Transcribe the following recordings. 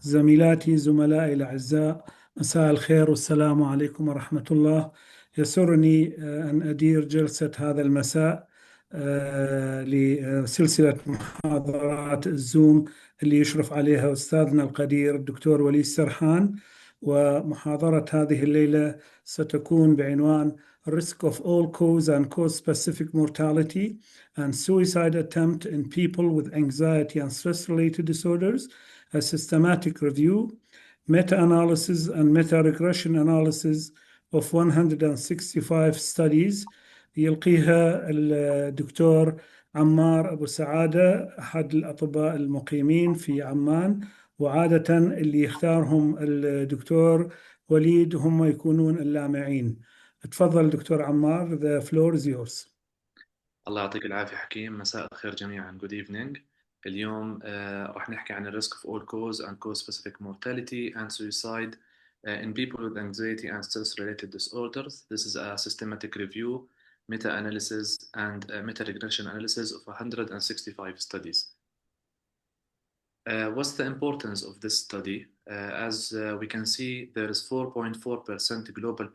زميلاتي زملائي الأعزاء، مساء الخير والسلام عليكم ورحمة الله. يسرني أن أدير جلسة هذا المساء لسلسلة محاضرات الزوم اللي يشرف عليها أستاذنا القدير الدكتور وليد سرحان. ومحاضرة هذه الليلة ستكون بعنوان Risk of all cause and cause-specific mortality and suicide attempt in people with anxiety and stress-related disorders, a systematic review, meta-analysis and meta-regression analysis of 165 studies. يلقيها الدكتور عمار أبو سعادة، أحد الأطباء المقيمين في عمان، وعادة اللي يختارهم الدكتور وليد هم يكونون اللامعين. تفضل دكتور عمار, the floor is yours. الله يعطيك العافية حكيم. مساء الخير جميعا. Good evening. اليوم راح نحكي عن risk of all cause and cause-specific mortality and suicide in people with anxiety and stress-related disorders. This is a systematic review, meta-analysis and meta-regression analysis of 165 studies. What's the importance of this study? As we can see, there is 4.4% global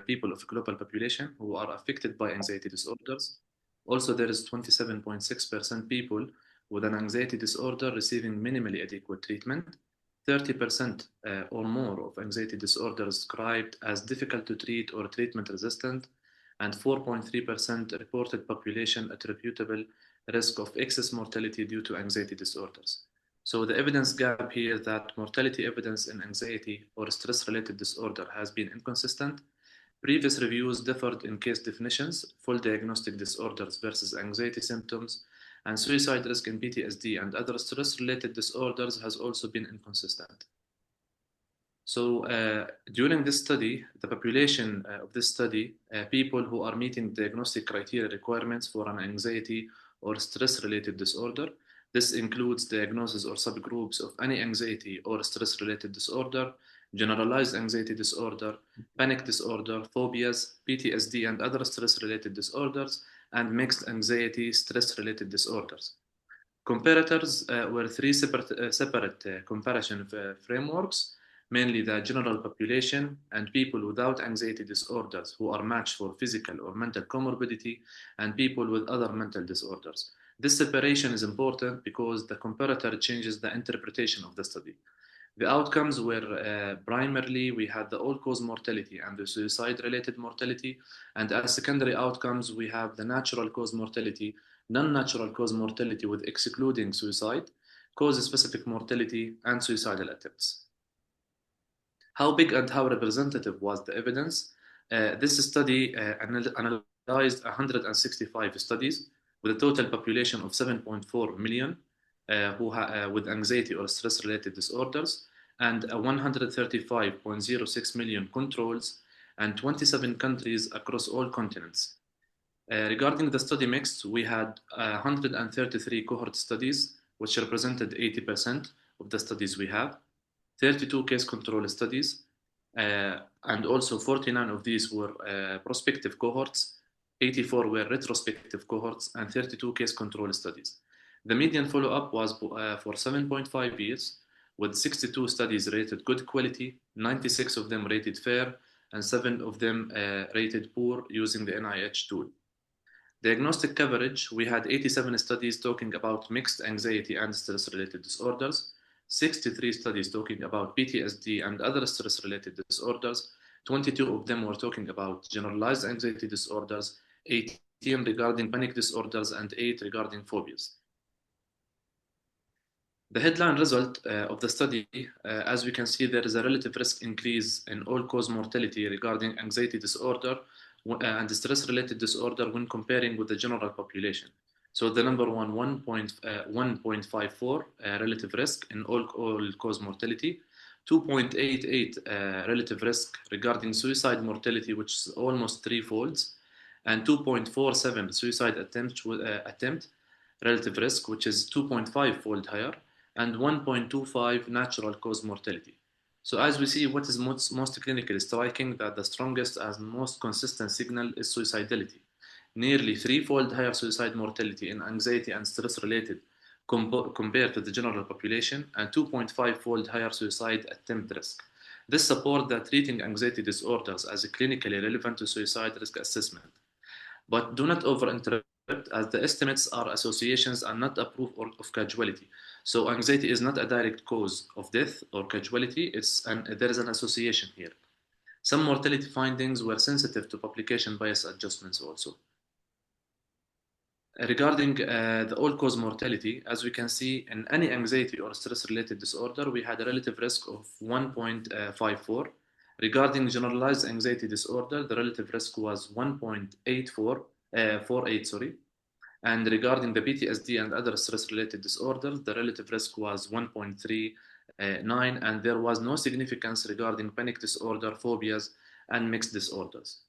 people of global population who are affected by anxiety disorders. Also, there is 27.6% people with an anxiety disorder receiving minimally adequate treatment. 30% or more of anxiety disorders described as difficult to treat or treatment resistant, and 4.3% reported population attributable risk of excess mortality due to anxiety disorders. So the evidence gap here is that mortality evidence in anxiety or stress-related disorder has been inconsistent. Previous reviews differed in case definitions, full diagnostic disorders versus anxiety symptoms, and suicide risk in PTSD and other stress-related disorders has also been inconsistent. So during this study, the population of this study, people who are meeting diagnostic criteria requirements for an anxiety or stress-related disorder. This includes diagnosis or subgroups of any anxiety or stress-related disorder, generalized anxiety disorder, panic disorder, phobias, PTSD and other stress-related disorders, and mixed anxiety stress-related disorders. Comparators were three separate comparison frameworks, mainly the general population and people without anxiety disorders who are matched for physical or mental comorbidity, and people with other mental disorders. This separation is important because the comparator changes the interpretation of the study. The outcomes were primarily we had the all-cause mortality and the suicide-related mortality, and as secondary outcomes we have the natural cause mortality, non-natural cause mortality with excluding suicide, cause-specific mortality, and suicidal attempts. How big and how representative was the evidence? This study analyzed 165 studies with a total population of 7.4 million with anxiety or stress-related disorders, and 135.06 million controls, and 27 countries across all continents. Regarding the study mix, we had 133 cohort studies, which represented 80% of the studies we have, 32 case control studies, and also 49 of these were prospective cohorts, 84 were retrospective cohorts, and 32 case control studies. The median follow-up was for 7.5 years, with 62 studies rated good quality, 96 of them rated fair, and 7 of them rated poor using the NIH tool. Diagnostic coverage, we had 87 studies talking about mixed anxiety and stress-related disorders, 63 studies talking about PTSD and other stress-related disorders, 22 of them were talking about generalized anxiety disorders, 18 regarding panic disorders, and 8 regarding phobias. The headline result of the study, as we can see, there is a relative risk increase in all-cause mortality regarding anxiety disorder and stress-related disorder when comparing with the general population. So the number 1.54 relative risk in all-cause mortality, 2.88 relative risk regarding suicide mortality, which is almost threefolds, and 2.47 suicide attempt relative risk, which is 2.5-fold higher, and 1.25 natural cause mortality. So as we see, what is most clinically striking that the strongest and most consistent signal is suicidality. Nearly threefold higher suicide mortality in anxiety and stress-related compared to the general population, and 2.5-fold higher suicide attempt risk. This supports that treating anxiety disorders as clinically relevant to suicide risk assessment. But do not overinterpret, as the estimates are associations and not a proof of causality. So anxiety is not a direct cause of death or causality, there is an association here. Some mortality findings were sensitive to publication bias adjustments also. Regarding the all-cause mortality, as we can see, in any anxiety or stress-related disorder, we had a relative risk of 1.54. Regarding generalized anxiety disorder, the relative risk was 1.48, and regarding the PTSD and other stress-related disorders, the relative risk was 1.39, and there was no significance regarding panic disorder, phobias, and mixed disorders.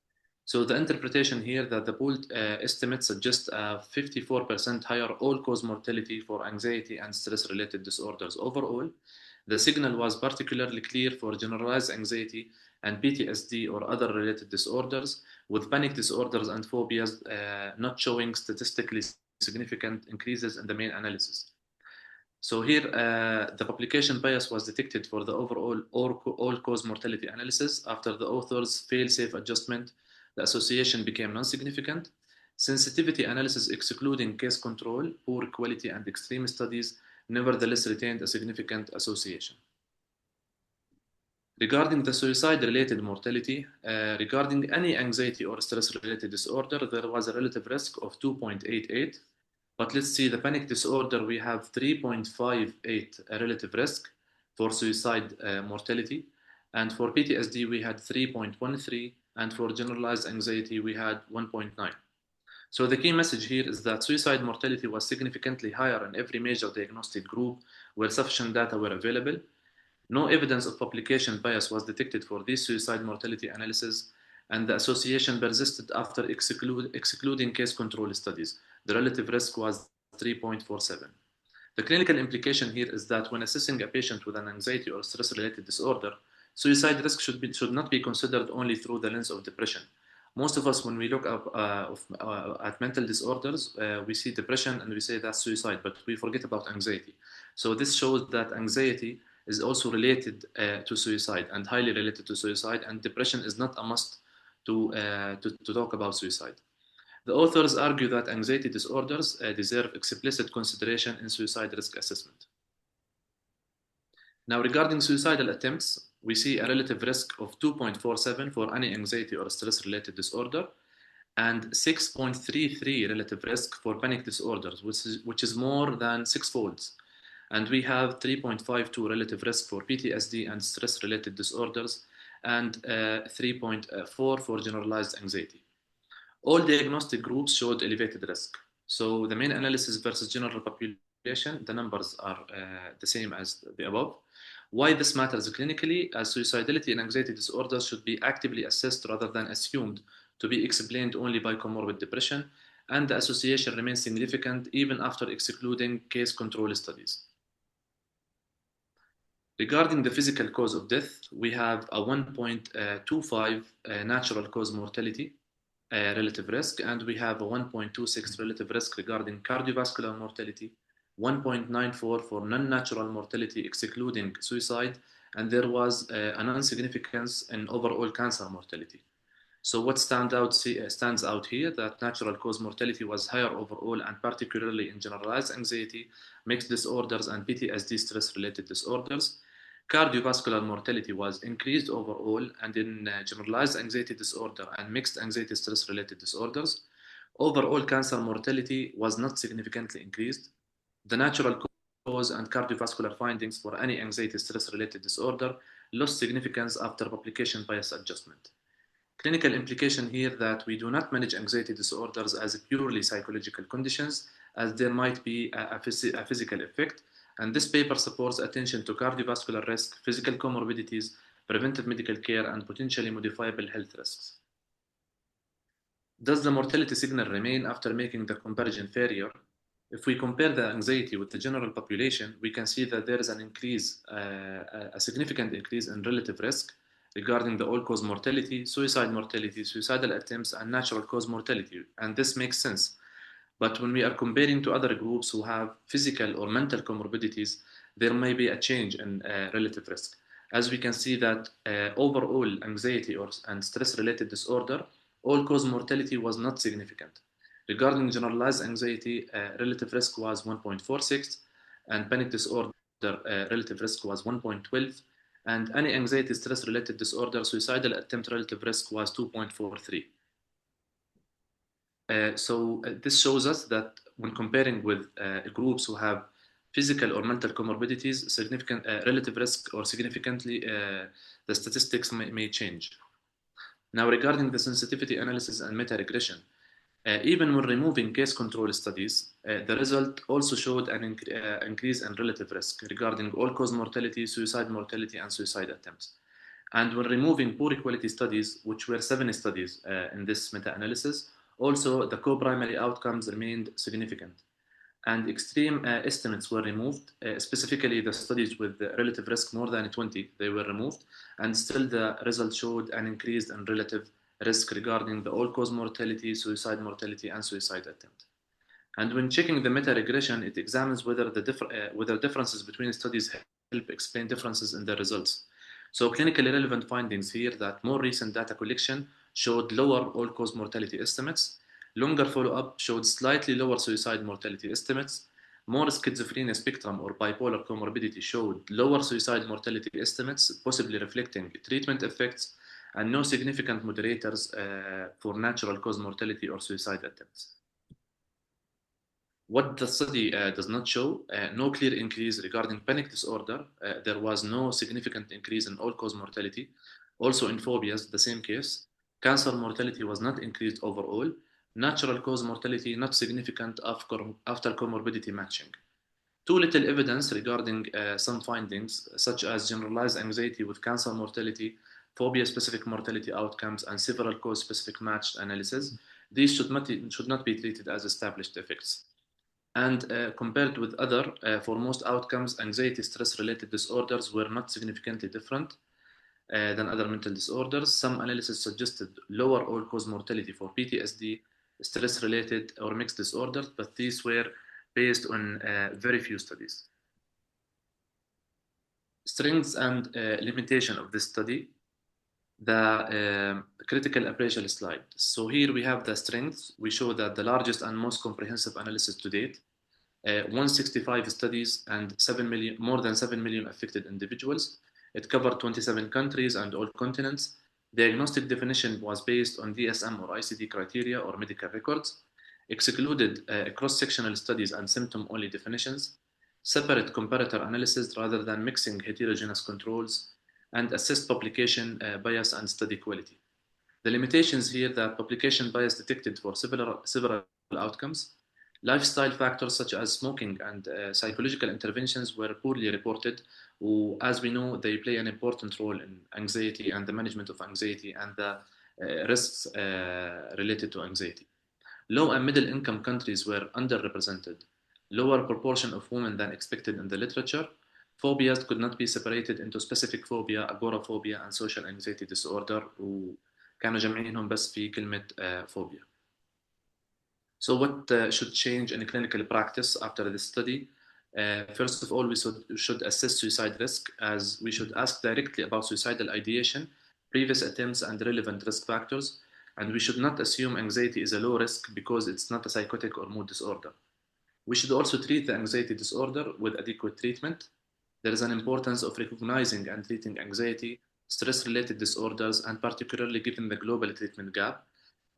So the interpretation here that the pooled estimates suggest a 54% higher all-cause mortality for anxiety and stress-related disorders overall. The signal was particularly clear for generalized anxiety and PTSD or other related disorders, with panic disorders and phobias not showing statistically significant increases in the main analysis. So here, the publication bias was detected for the overall all-cause mortality analysis. After the authors' fail-safe adjustment, the association became non-significant. Sensitivity analysis excluding case control, poor quality, and extreme studies nevertheless retained a significant association. Regarding the suicide-related mortality, regarding any anxiety or stress-related disorder, there was a relative risk of 2.88. But let's see, the panic disorder, we have 3.58 relative risk for suicide mortality. And for PTSD, we had 3.13. And for generalized anxiety, we had 1.9. So the key message here is that suicide mortality was significantly higher in every major diagnostic group where sufficient data were available. No evidence of publication bias was detected for these suicide mortality analyses, and the association persisted after excluding case control studies. The relative risk was 3.47. The clinical implication here is that when assessing a patient with an anxiety or stress-related disorder, suicide risk should not be considered only through the lens of depression. Most of us, when we look at mental disorders, we see depression and we say that's suicide, but we forget about anxiety. So this shows that anxiety is also related to suicide and highly related to suicide, and depression is not a must to talk about suicide. The authors argue that anxiety disorders deserve explicit consideration in suicide risk assessment. Now, regarding suicidal attempts, we see a relative risk of 2.47 for any anxiety or stress-related disorder, and 6.33 relative risk for panic disorders, which is more than six-folds. And we have 3.52 relative risk for PTSD and stress-related disorders, and 3.4 for generalized anxiety. All diagnostic groups showed elevated risk. So the main analysis versus general population, the numbers are the same as the above. Why this matters clinically, as suicidality and anxiety disorders should be actively assessed rather than assumed to be explained only by comorbid depression, and the association remains significant even after excluding case control studies. Regarding the physical cause of death, we have a 1.25 natural cause mortality relative risk, and we have a 1.26 relative risk regarding cardiovascular mortality, 1.94 for non-natural mortality excluding suicide, and there was a non-significance in overall cancer mortality. So what stands out here, that natural cause mortality was higher overall, and particularly in generalized anxiety, mixed disorders, and PTSD stress-related disorders. Cardiovascular mortality was increased overall, and in generalized anxiety disorder and mixed anxiety stress-related disorders. Overall cancer mortality was not significantly increased. The natural cause and cardiovascular findings for any anxiety stress-related disorder lost significance after publication bias adjustment. Clinical implication here that we do not manage anxiety disorders as purely psychological conditions, as there might be a physical effect, and this paper supports attention to cardiovascular risk, physical comorbidities, preventive medical care, and potentially modifiable health risks. Does the mortality signal remain after making the comparison inferior? If we compare the anxiety with the general population, we can see that there is an increase, a significant increase in relative risk regarding the all-cause mortality, suicidal attempts, and natural cause mortality. And this makes sense. But when we are comparing to other groups who have physical or mental comorbidities, there may be a change in relative risk. As we can see that overall anxiety and stress-related disorder, all-cause mortality was not significant. Regarding generalized anxiety, relative risk was 1.46, and panic disorder relative risk was 1.12, and any anxiety stress-related disorder suicidal attempt relative risk was 2.43. This shows us that when comparing with groups who have physical or mental comorbidities, significant relative risk or significantly the statistics may change. Now, regarding the sensitivity analysis and meta-regression, even when removing case control studies, the result also showed an increase in relative risk regarding all-cause mortality, suicide mortality, and suicide attempts. And when removing poor quality studies, which were 7 studies in this meta-analysis, also the co-primary outcomes remained significant. And extreme estimates were removed, specifically the studies with the relative risk more than 20, they were removed, and still the result showed an increase in relative risk regarding the all-cause mortality, suicide mortality, and suicide attempt. And when checking the meta-regression, it examines whether whether differences between studies help explain differences in the results. So clinically relevant findings here that more recent data collection showed lower all-cause mortality estimates, longer follow-up showed slightly lower suicide mortality estimates, more schizophrenia spectrum or bipolar comorbidity showed lower suicide mortality estimates, possibly reflecting treatment effects, and no significant moderators for natural cause mortality or suicide attempts. What the study does not show, no clear increase regarding panic disorder. There was no significant increase in all-cause mortality. Also in phobias, the same case. Cancer mortality was not increased overall. Natural cause mortality not significant after comorbidity matching. Too little evidence regarding some findings, such as generalized anxiety with cancer mortality, phobia-specific mortality outcomes, and several cause-specific matched analysis. These should not be treated as established effects. And compared with other, for most outcomes, anxiety stress-related disorders were not significantly different than other mental disorders. Some analysis suggested lower all-cause mortality for PTSD, stress-related or mixed disorders, but these were based on very few studies. Strengths and limitation of this study. The critical appraisal slide. So here we have the strengths. We show that the largest and most comprehensive analysis to date, 165 studies and more than 7 million affected individuals. It covered 27 countries and all continents. Diagnostic definition was based on DSM or ICD criteria or medical records, excluded cross-sectional studies and symptom-only definitions, separate comparator analysis rather than mixing heterogeneous controls, and assessed publication bias and study quality. The limitations here that publication bias detected for several outcomes. Lifestyle factors such as smoking and psychological interventions were poorly reported. As we know, they play an important role in anxiety and the management of anxiety and the risks related to anxiety. Low and middle income countries were underrepresented. Lower proportion of women than expected in the literature. Phobias could not be separated into specific phobia, agoraphobia, and social anxiety disorder, وكانوا جمعينهم بس في كلمة phobia. So what should change in clinical practice after this study? First of all, we should assess suicide risk, as we should ask directly about suicidal ideation, previous attempts, and relevant risk factors. And we should not assume anxiety is a low risk because it's not a psychotic or mood disorder. We should also treat the anxiety disorder with adequate treatment. There is an importance of recognizing and treating anxiety, stress-related disorders, and particularly given the global treatment gap.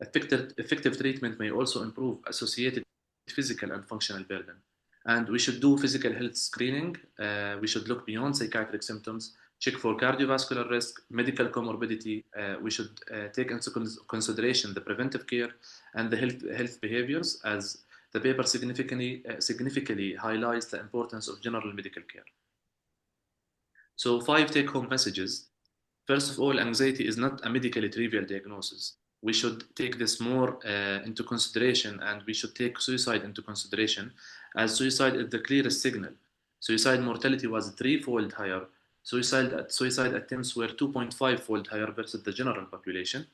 Effective treatment may also improve associated physical and functional burden. And we should do physical health screening. We should look beyond psychiatric symptoms, check for cardiovascular risk, medical comorbidity. We should take into consideration the preventive care and the health behaviors, as the paper significantly highlights the importance of general medical care. So 5 take-home messages. First of all, anxiety is not a medically trivial diagnosis. We should take this more into consideration, and we should take suicide into consideration, as suicide is the clearest signal. Suicide mortality was 3-fold higher. Suicide attempts were 2.5-fold higher versus the general population.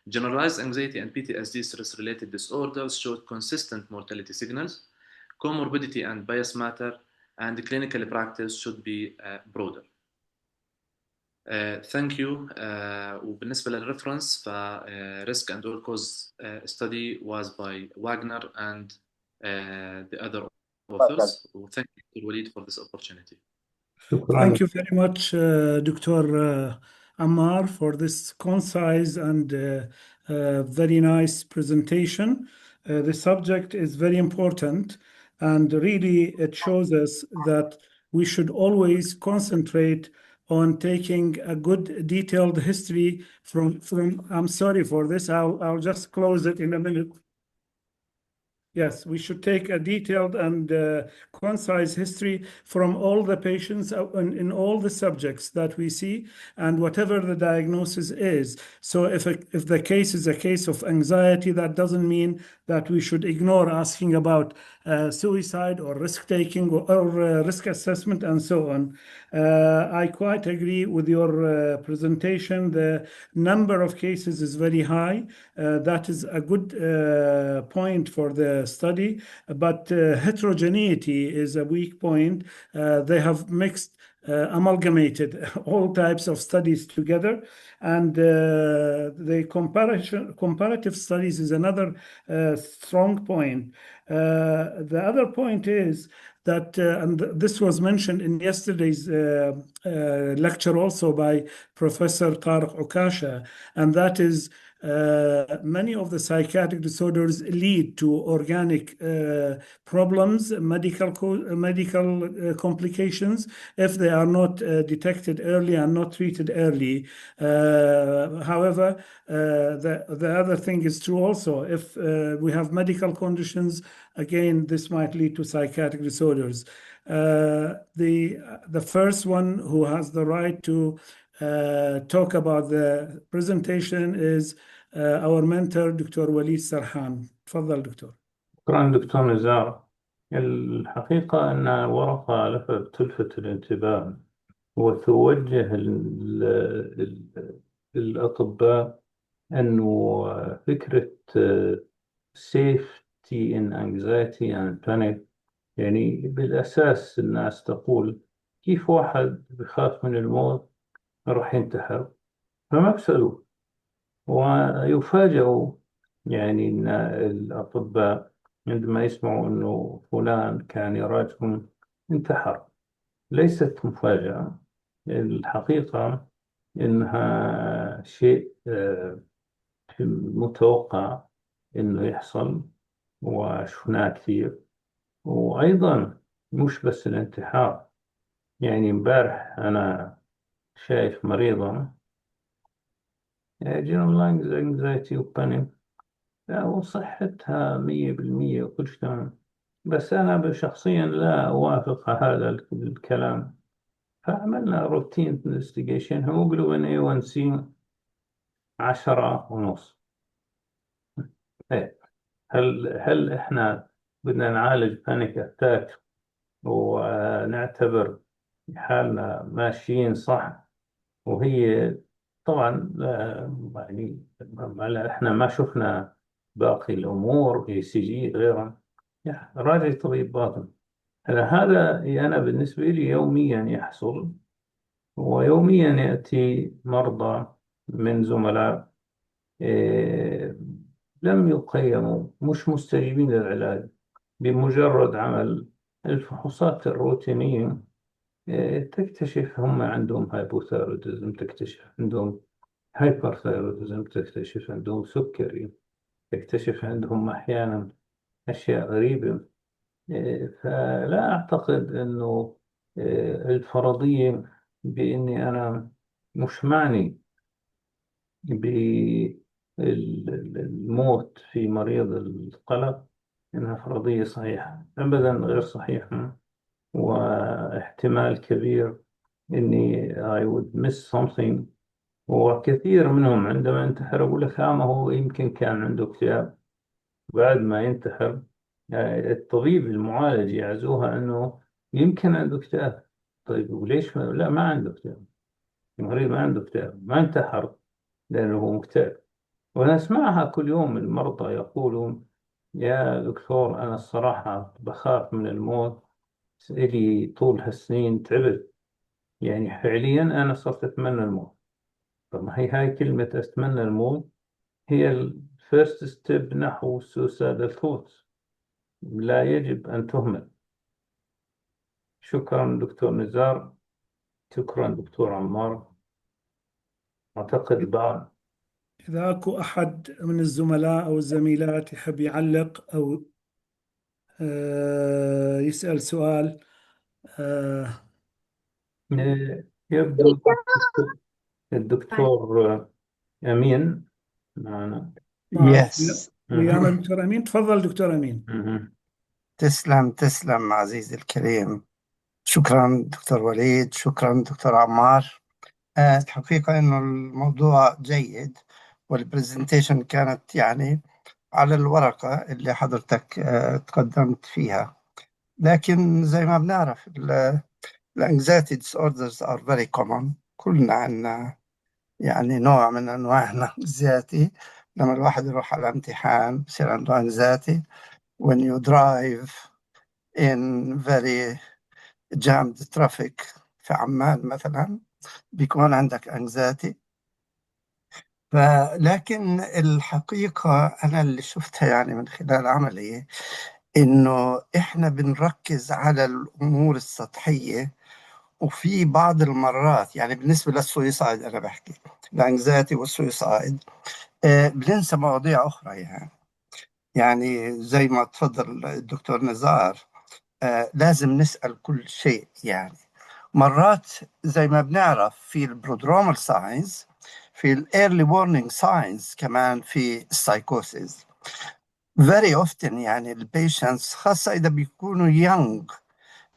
Generalized anxiety and PTSD stress-related disorders showed consistent mortality signals. Comorbidity and bias matter, and clinical practice should be broader. Thank you. وبالنسبة للريفرنس ف risk and all cause study was by Wagner and the other authors. Thank you, وليد, for this opportunity. Thank you very much, Dr. Ammar, for this concise and very nice presentation. The subject is very important, and really it shows us that we should always concentrate on taking a good detailed history from I'm sorry for this, I'll just close it in a minute. Yes, we should take a detailed and concise history from all the patients in all the subjects that we see, and whatever the diagnosis is. So if the case is a case of anxiety, that doesn't mean that we should ignore asking about suicide or risk-taking or risk assessment and so on. I quite agree with your presentation. The number of cases is very high. That is a good point for the study, but heterogeneity is a weak point. They have mixed, amalgamated all types of studies together, and the comparative studies is another strong point. The other point is that, and this was mentioned in yesterday's lecture also by Professor Tariq Okasha, and that is many of the psychiatric disorders lead to organic problems, medical complications, if they are not detected early and not treated early. However, the other thing is true also. If we have medical conditions, again, this might lead to psychiatric disorders. The first one who has the right to talk about the presentation is our mentor, Dr. وليد سرحان. تفضل دكتور. شكرا دكتور نزار. الحقيقة أن ورقة تلفت الانتباه وتوجه الأطباء أنه فكرة safety in anxiety and panic، يعني بالأساس الناس تقول كيف واحد بخاف من الموت راح ينتحر، فما بسألوا ويفاجئوا يعني أن الأطباء عندما يسمعوا أنه فلان كان يراجعهم انتحر. ليست مفاجأة، الحقيقة إنها شيء متوقع إنه يحصل وشفناه كثير. وأيضا مش بس الانتحار، يعني امبارح أنا شايف مريضة generalized anxiety وبانيك وصحتها 100% وكل شيء تمام، بس أنا شخصيا لا أوافق هذا الكلام. فعملنا روتين انفستيجيشن، هيموجلوبين A1C 10.5. هل إحنا بدنا نعالج بانيك أتاك ونعتبر حالنا ماشيين صح؟ وهي طبعا يعني احنا ما شفنا باقي الامور ECG غيرها، راجع طبيب باطن. هذا انا بالنسبه لي يوميا يحصل، ويوميا ياتي مرضى من زملاء لم يقيموا، مش مستجيبين للعلاج، بمجرد عمل الفحوصات الروتينيه تكتشف هم عندهم هايبوثايروديزم، تكتشف عندهم هايبرثايروديزم، تكتشف عندهم سكري، تكتشف عندهم أحيانا أشياء غريبة. فلا أعتقد أنه الفرضية بإني أنا مش معني بالموت في مريض القلق إنها فرضية صحيحة، أبدا غير صحيحة، واحتمال كبير إني I would miss something. وكثير منهم عندما ينتحر أقول لك ما هو يمكن كان عنده اكتئاب. بعد ما ينتحر الطبيب المعالج يعزوها أنه يمكن عنده اكتئاب. طيب وليش لا ما عنده اكتئاب؟ المريض ما عنده اكتئاب، ما انتحر لأنه هو مكتئب، وأنا أسمعها كل يوم، المرضى يقولون يا دكتور أنا الصراحة بخاف من الموت، إلي طول هالسنين تعبت، يعني فعليا أنا صرت أتمنى الموت. طب ما هي هاي كلمة أتمنى الموت هي الفيرست ستيب نحو suicidal thoughts، لا يجب أن تهمل. شكرا دكتور نزار، شكرا دكتور عمار. أعتقد بعد إذا أكو أحد من الزملاء أو الزميلات يحب يعلق أو يسأل سؤال. آه، يبدو الدكتور أمين معنا. ما أعرف يس. ويانا دكتور أمين. تفضل دكتور أمين. تسلم عزيزي الكريم. شكرا دكتور وليد، شكرا دكتور عمار. الحقيقة إنه الموضوع جيد، والبرزنتيشن كانت يعني على الورقة اللي حضرتك تقدمت فيها. لكن زي ما بنعرف الانكزايتي disorders are very common. كلنا عندنا يعني نوع من أنواع الانكزايتي. لما الواحد يروح على امتحان بصير عنده anxiety. when you drive in very jammed traffic في عمان مثلا بيكون عندك anxiety. لكن الحقيقة أنا اللي شفتها يعني من خلال عملي إنه إحنا بنركز على الأمور السطحية، وفي بعض المرات يعني بالنسبة للسويسايد أنا بحكي الانكزايتي والسويسايد بننسى مواضيع أخرى. يعني زي ما تفضل الدكتور نزار لازم نسأل كل شيء. يعني مرات زي ما بنعرف في البرودرومال ساينز، في الايرلي وورنينج ساينز، كمان في السايكوسيس. very often يعني البيشنتس خاصة إذا بيكونوا young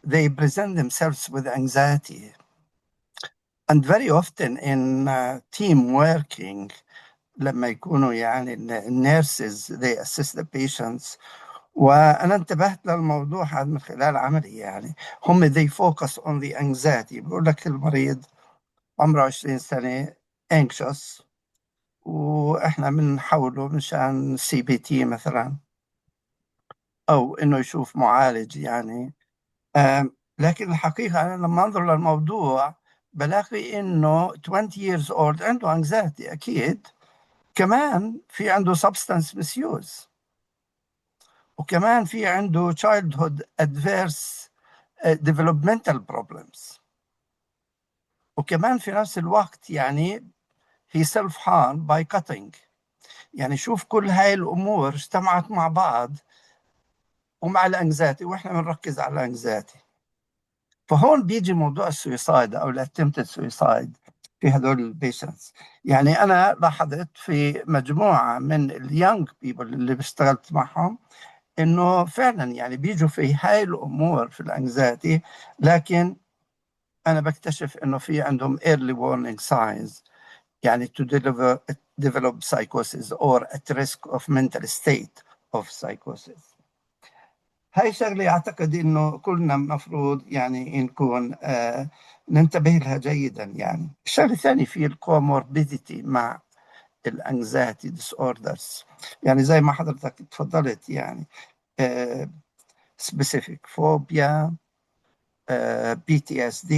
they present themselves with anxiety, and very often in team working لما يكونوا يعني النيرسز they assist the patients. وأنا انتبهت للموضوع هذا من خلال عملي. يعني هم they focus on the anxiety. بيقول لك المريض عمره 20 سنة anxious، وإحنا بنحوله مشان CBT مثلا، أو إنه يشوف معالج يعني. لكن الحقيقة أنا لما أنظر للموضوع بلاقي إنه 20 years old عنده anxiety أكيد، كمان في عنده substance misuse، وكمان في عنده childhood adverse developmental problems، وكمان في نفس الوقت يعني he self harm by cutting. يعني شوف كل هاي الأمور اجتمعت مع بعض ومع الانكزايتي، واحنا بنركز على الانكزايتي. فهون بيجي موضوع السويسايد او الاتمتد سويسايد في هدول البيشنتس. يعني انا لاحظت في مجموعه من اليونج بيبل اللي اشتغلت معهم انه فعلا يعني بيجوا في هاي الامور في الانكزايتي، لكن انا بكتشف انه في عندهم early warning signs يعني to develop psychosis or at risk of mental state of psychosis. هاي شغلة أعتقد إنه كلنا مفروض يعني نكون ننتبه لها جيدا. يعني الشغلة الثانية في الكوموربيديتي مع الانكزايتي ديس اوردرز. يعني زي ما حضرتك تفضلت يعني سبيسيفيك فوبيا، PTSD،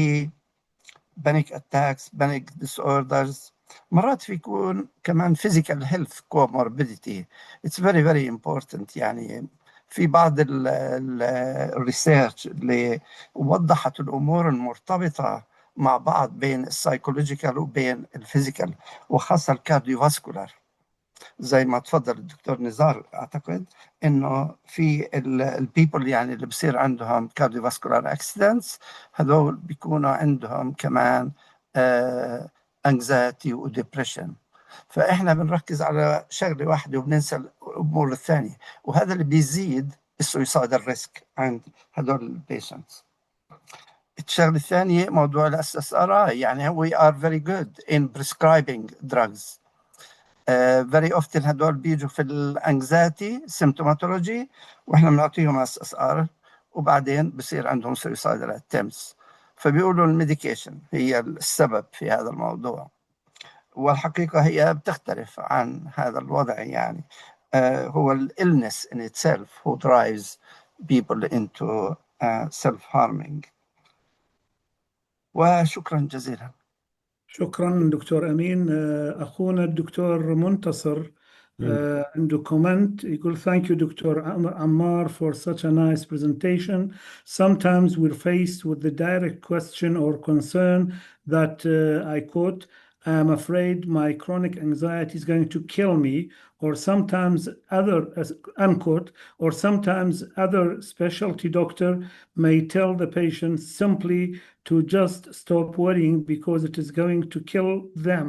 بانيك اتاكس، بانيك ديس اوردرز. مرات في يكون كمان physical health comorbidity. It's very very important. يعني في بعض الريسيرش اللي وضحت الامور المرتبطه مع بعض بين السايكولوجيكال وبين الفيزيكال، وخاصه الكارديوفاسكولار. زي ما تفضل الدكتور نزار، اعتقد انه في البيبل يعني اللي بصير عندهم كارديوفاسكولار اكسيدنتس هذول بيكونوا عندهم كمان انكزايتي وديبريشن. فاحنا بنركز على شغله واحده وبننسى الامور الثانيه، وهذا اللي بيزيد السويسايدال ريسك عند هذول البيشنتس. الشغله الثانيه موضوع الاس اس ار اي. يعني we are very good in prescribing drugs. very often هدول بيجوا في الانكزايتي سيمتوماتولوجي واحنا بنعطيهم اس اس ار، وبعدين بصير عندهم suicidal attempts. فبيقولوا الميديكيشن هي السبب في هذا الموضوع. والحقيقة هي بتختلف عن هذا الوضع يعني. هو ال illness in itself who drives people into self-harming. وشكرا جزيلا. شكرا دكتور أمين. أخونا الدكتور منتصر عنده كومنت يقول thank you Dr. Ammar for such a nice presentation. Sometimes we're faced with the direct question or concern that I quote, I'm afraid my chronic anxiety is going to kill me, or sometimes other, unquote, or sometimes other specialty doctor may tell the patient simply to just stop worrying because it is going to kill them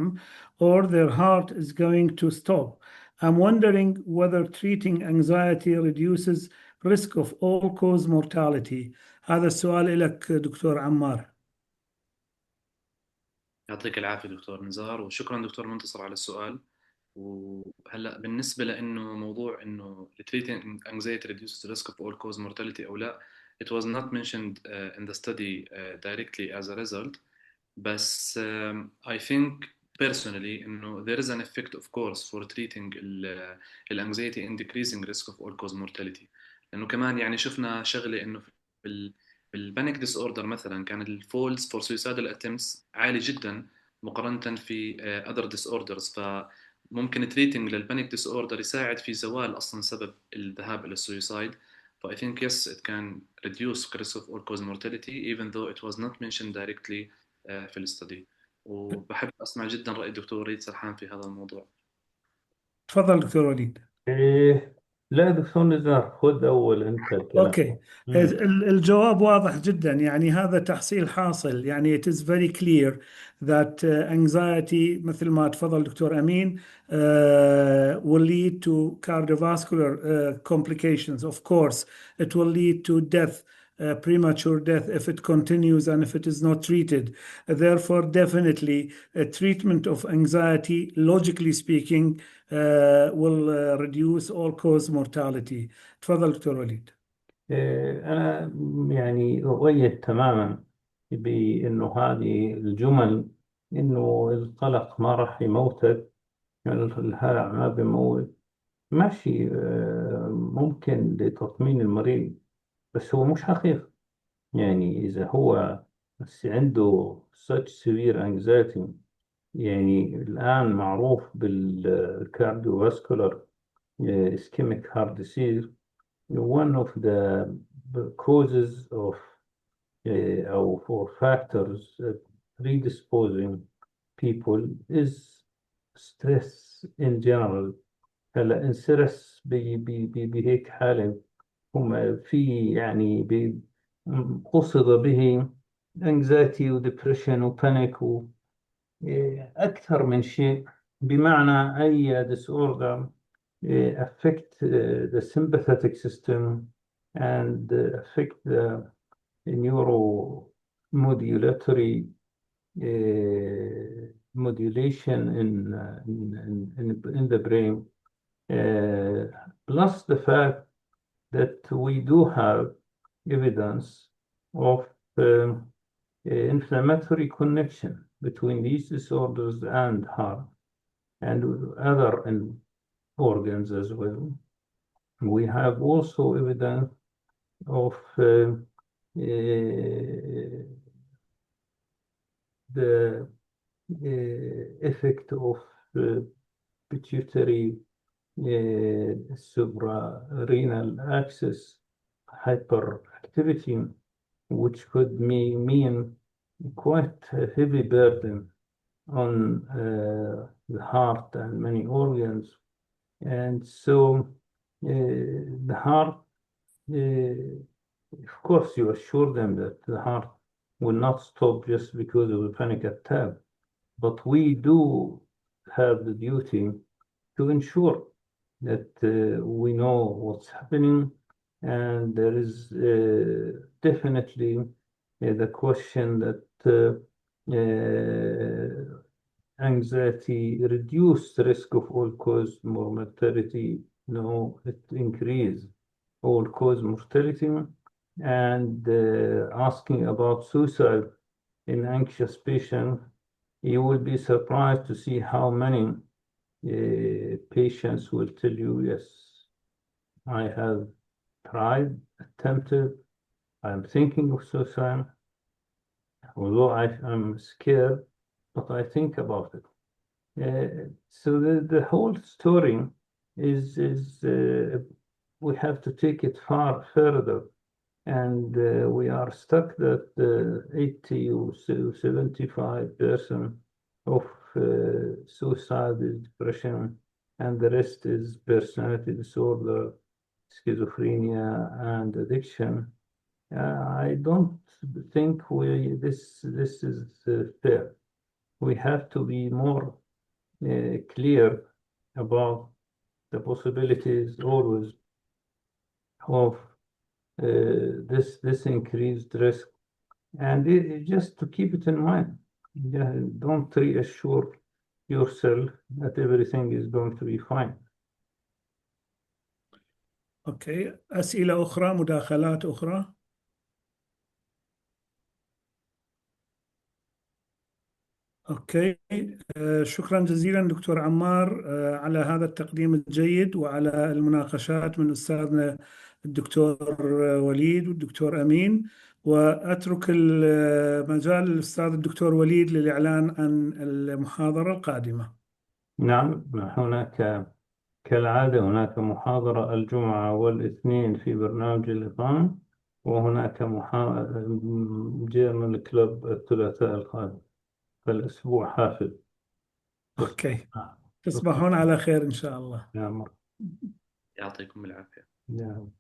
or their heart is going to stop. I'm wondering whether treating anxiety reduces risk of all-cause mortality. هذا السؤال لك دكتور عمار. يعطيك العافية دكتور نزار، وشكرا دكتور منتصر على السؤال. وهلا بالنسبة لأنه موضوع إنه treating anxiety reduces the risk of all cause mortality أو لا, it was not mentioned in the study directly as a result. بس I think personally إنه there is an effect of course for treating anxiety and decreasing risk of all cause mortality. لأنه كمان يعني شفنا شغلة إنه في البانيك ديس اوردر مثلا كان الفولز فور سويسايدال اتمتس عالي جدا مقارنه في اذر ديس اوردرز. فممكن تريتنج للبانيك ديس اوردر يساعد في زوال اصلا سبب الذهاب الى السويسايد. ف I think yes it can reduce risk of all cause mortality even though it was not mentioned directly في الستدي. وبحب اسمع جدا راي الدكتور وليد سرحان في هذا الموضوع. تفضل دكتور وليد. لا دكتور نزار، خذ أول أنت الكلام. اوكي. الجواب واضح جدا، يعني هذا تحصيل حاصل. يعني it is very clear that anxiety مثل ما تفضل دكتور أمين will lead to cardiovascular complications. Of course it will lead to death, premature death if it continues and if it is not treated. Therefore definitely a treatment of anxiety logically speaking will reduce all cause mortality. تفضل دكتور وليد. أنا يعني أؤيد تماما بأنه هذه الجمل، أنه القلق ما راح يموتك، يعني الهلع ما بيموت، ماشي ممكن لتطمين المريض، بس هو مش حقيقي. يعني إذا هو بس عنده such severe anxiety، يعني الآن معروف بالكارديوفاسكولار ischemic heart disease one of the causes of or factors predisposing people is stress in general. هلا انسرس بهيك حالة هم في يعني قصد به anxiety و depression و panic و أكثر من شيء، بمعنى أي disorder affect the sympathetic system and affect the neuromodulatory modulation in the brain, plus the fact that we do have evidence of inflammatory connection between these disorders and heart and other organs as well. We have also evidence of the effect of pituitary suprarenal axis hyperactivity, which could mean quite a heavy burden on the heart and many organs. And so the heart, of course, you assure them that the heart will not stop just because of a panic attack, but we do have the duty to ensure that we know what's happening. And there is definitely the question that anxiety reduce the risk of all-cause mortality. No, it increase all-cause mortality. And asking about suicide in anxious patients, you will be surprised to see how many patients will tell you, yes, I have tried, attempted, I'm thinking of suicide, although I'm scared, but I think about it. So the whole story is we have to take it far further, and we are stuck that 80 or 75% of suicide is depression, and the rest is personality disorder, schizophrenia, and addiction. I don't think this is fair. We have to be more clear about the possibilities always of this increased risk, and just to keep it in mind. Don't reassure yourself that everything is going to be fine. أوكي، أسئلة أخرى، مداخلات أخرى؟ أوكي، شكرا جزيلا دكتور عمار على هذا التقديم الجيد وعلى المناقشات من أستاذنا الدكتور وليد والدكتور أمين. وأترك المجال للأستاذ الدكتور وليد للإعلان عن المحاضرة القادمة. نعم، هناك كالعادة هناك محاضرة الجمعة والاثنين في برنامج الإقامة، وهناك جيرمان كلوب الثلاثاء القادم، فالأسبوع حافل. أوكي، تصبحون على خير إن شاء الله. نعم. يعطيكم العافية. نعم.